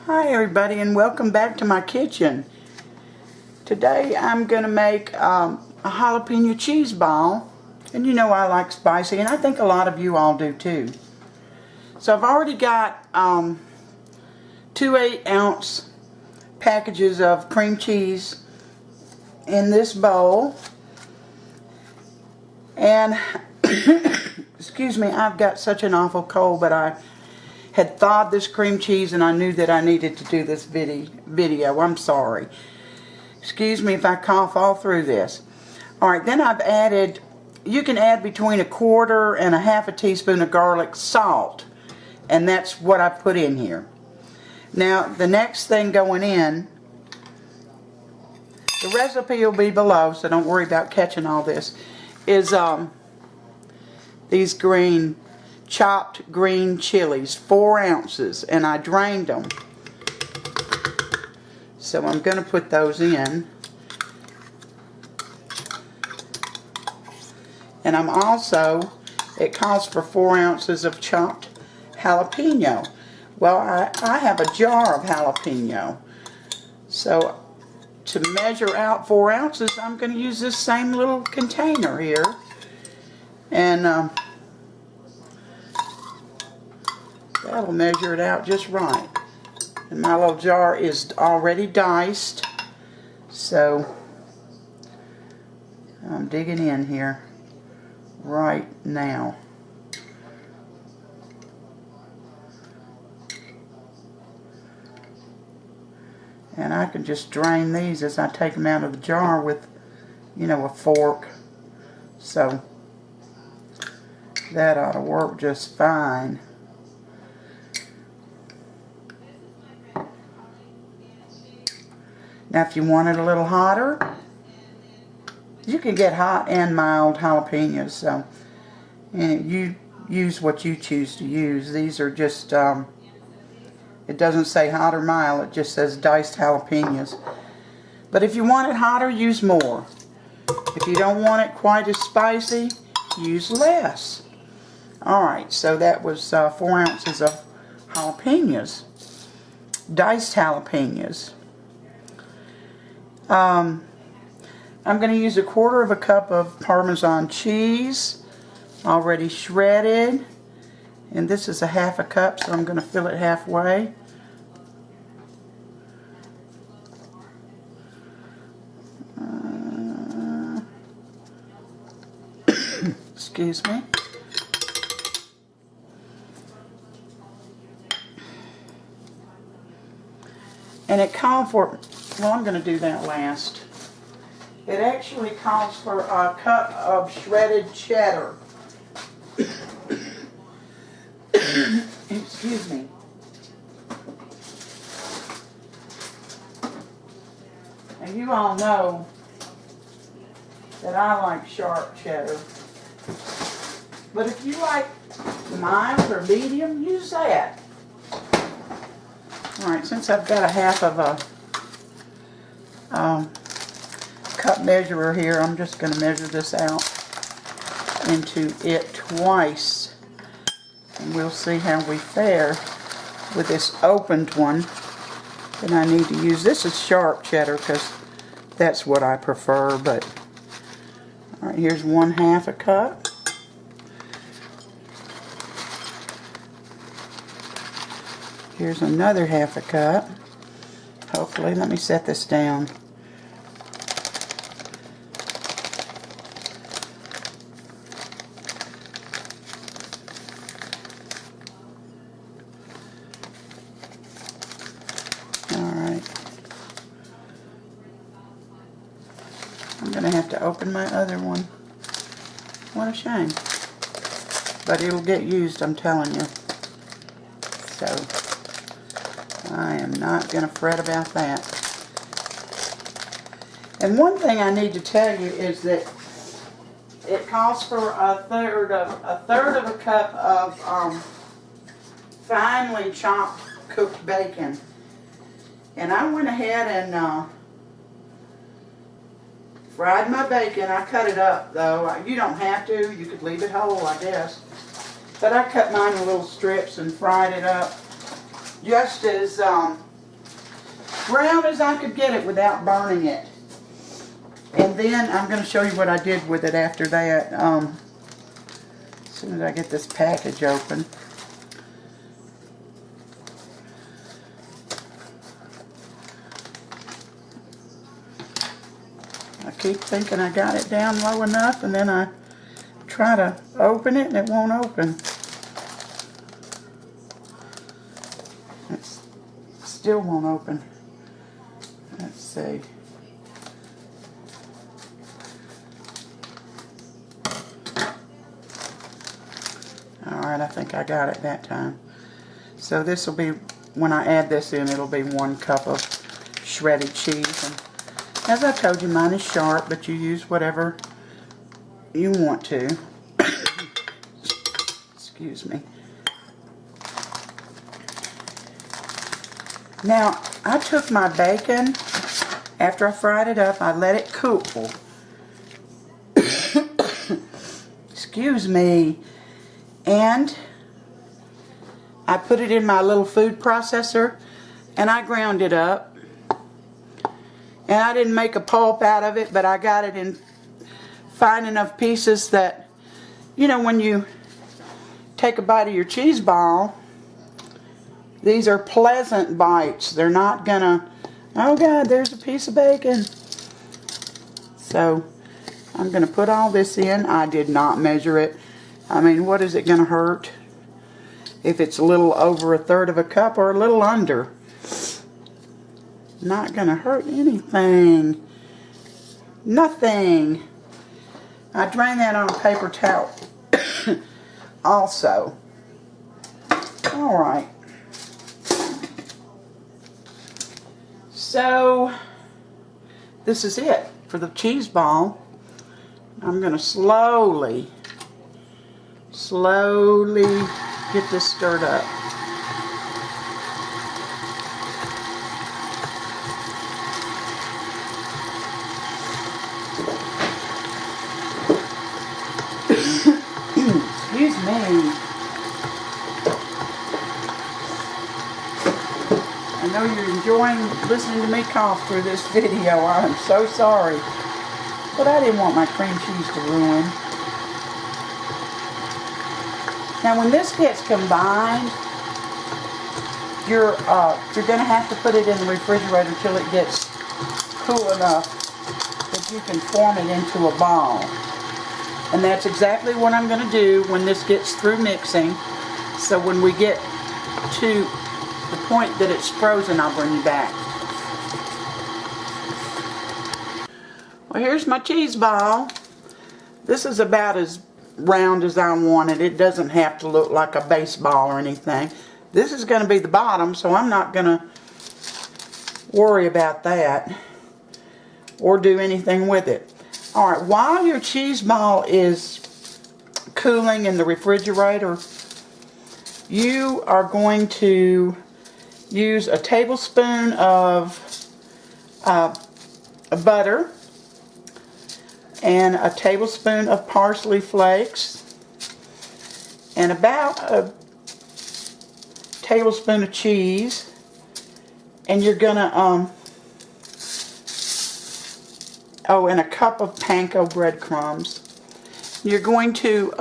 Hi everybody, and welcome back to my kitchen. Today I'm going to make a jalapeno cheese ball, and you know I like spicy, and I think a lot of you all do too. So I've already got 2 8-ounce packages of cream cheese in this bowl, and excuse me, I've got such an awful cold, but I had thawed this cream cheese and I knew that I needed to do this video. I'm sorry. Excuse me if I cough all through this. Alright, then I've added, you can add between 1/4 and 1/2 teaspoon of garlic salt. And that's what I put in here. Now, the next thing going in, the recipe will be below, so don't worry about catching all this, is these chopped green chilies, 4 ounces, and I drained them. So I'm going to put those in. And I'm also, it calls for 4 ounces of chopped jalapeno. Well, I have a jar of jalapeno. So to measure out 4 ounces, I'm going to use this same little container here. And that'll measure it out just right. And my little jar is already diced, so I'm digging in here right now. And I can just drain these as I take them out of the jar with, you know, a fork. So that ought to work just fine. Now if you want it a little hotter, you can get hot and mild jalapenos, so and you use what you choose to use. These are just, it doesn't say hot or mild, it just says diced jalapenos. But if you want it hotter, use more. If you don't want it quite as spicy, use less. Alright, so that was 4 ounces of jalapenos, diced jalapenos. I'm going to use 1/4 cup of Parmesan cheese, already shredded, and this is 1/2 cup, so I'm going to fill it halfway. Excuse me. And it called for, well, I'm going to do that last. It actually calls for a cup of shredded cheddar. Excuse me. And you all know that I like sharp cheddar. But if you like mild or medium, use that. Alright, since I've got 1/2 of a cup measurer here, I'm just going to measure this out into it twice. And we'll see how we fare with this opened one. And I need to use, this is sharp cheddar because that's what I prefer. But alright, here's 1/2 a cup. Here's another 1/2 a cup. Hopefully, let me set this down. Alright. I'm going to have to open my other one. What a shame. But it'll get used, I'm telling you. So I am not going to fret about that. And one thing I need to tell you is that it calls for 1/3 of a cup of finely chopped cooked bacon. And I went ahead and fried my bacon. I cut it up though. You don't have to. You could leave it whole, I guess. But I cut mine in little strips and fried it up just as brown as I could get it without burning it. And then I'm going to show you what I did with it after that. As soon as I get this package open. I keep thinking I got it down low enough, and then I try to open it and it won't open. It still won't open. Let's see. Alright, I think I got it that time. So this will be, when I add this in, it'll be 1 cup of shredded cheese. And as I told you, mine is sharp, but you use whatever you want to. Excuse me. Now, I took my bacon, after I fried it up, I let it cool. Excuse me. And I put it in my little food processor, and I ground it up. And I didn't make a pulp out of it, but I got it in fine enough pieces that, you know, when you take a bite of your cheese ball, these are pleasant bites. They're not gonna, oh God, there's a piece of bacon. So I'm gonna put all this in. I did not measure it. I mean, what is it gonna hurt if it's a little over 1/3 of a cup or a little under? Not gonna hurt anything. Nothing. I drain that on a paper towel also. Alright. So, this is it for the cheese ball. I'm gonna slowly get this stirred up. Excuse me. I know you're enjoying listening to me cough through this video. I'm so sorry. But I didn't want my cream cheese to ruin. Now when this gets combined, you're going to have to put it in the refrigerator till it gets cool enough that you can form it into a ball. And that's exactly what I'm going to do when this gets through mixing. So when we get to the point that it's frozen, I'll bring you back. Well, here's my cheese ball. This is about as round as I want it. It doesn't have to look like a baseball or anything. This is going to be the bottom, so I'm not going to worry about that or do anything with it. Alright, while your cheese ball is cooling in the refrigerator, you are going to use a tablespoon of butter and a tablespoon of parsley flakes and about a tablespoon of cheese, and you're gonna and a cup of panko breadcrumbs. You're going to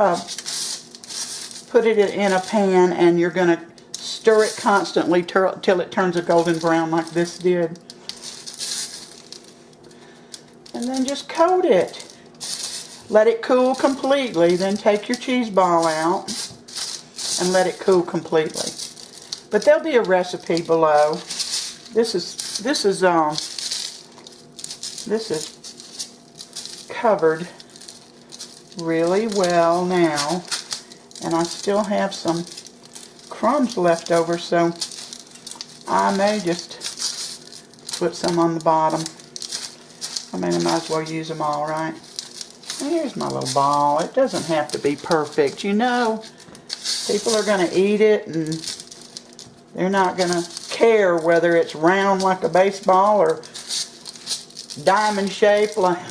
put it in a pan, and you're going to stir it constantly till it turns a golden brown like this did. And then just coat it. Let it cool completely. Then take your cheese ball out and let it cool completely. But there'll be a recipe below. This is covered really well now, and I still have some crumbs left over, so I may just put some on the bottom. I mean, I might as well use them all, right? And here's my little ball. It doesn't have to be perfect, you know. People are going to eat it, and they're not going to care whether it's round like a baseball or diamond shape like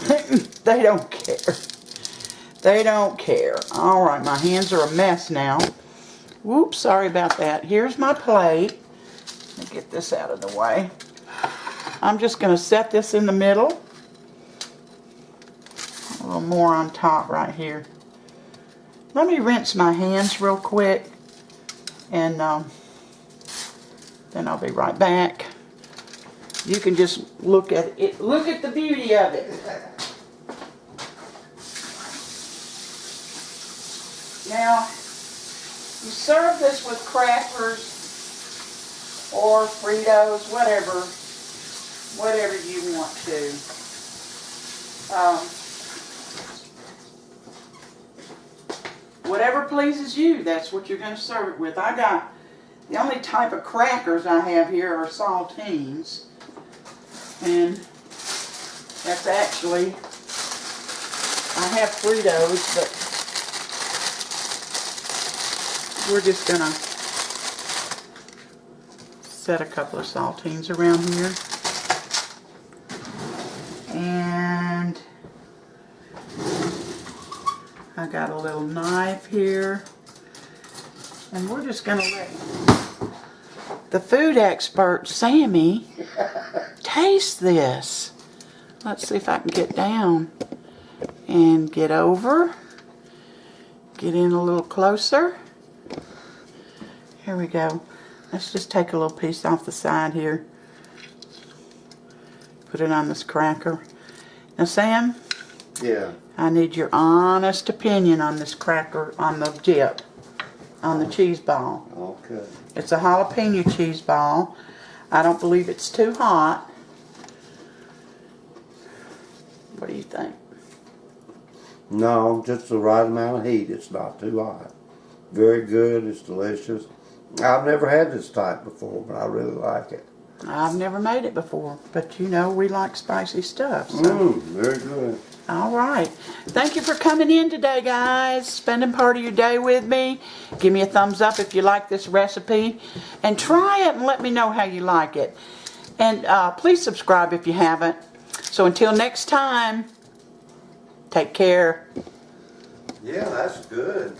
they don't care. They don't care. Alright, my hands are a mess now. Whoops, sorry about that. Here's my plate. Let me get this out of the way. I'm just going to set this in the middle. A little more on top right here. Let me rinse my hands real quick, and then I'll be right back. You can just look at it. Look at the beauty of it. Now, you serve this with crackers or Fritos, whatever you want to. Whatever pleases you, that's what you're going to serve it with. The only type of crackers I have here are saltines. And that's actually, I have Fritos, but we're just going to set a couple of saltines around here. And I got a little knife here. And we're just going to let the food expert, Sammy, taste this. Let's see if I can get down and get over. Get in a little closer. Here we go. Let's just take a little piece off the side here. Put it on this cracker. Now, Sam? Yeah. I need your honest opinion on this cracker, on the dip, on the cheese ball. Okay. It's a jalapeno cheese ball. I don't believe it's too hot. What do you think? No, just the right amount of heat. It's not too hot. Very good. It's delicious. I've never had this type before, but I really like it. I've never made it before, but you know we like spicy stuff. So. Very good. All right. Thank you for coming in today, guys. Spending part of your day with me. Give me a thumbs up if you like this recipe. And try it and let me know how you like it. And please subscribe if you haven't. So until next time, take care. Yeah, that's good.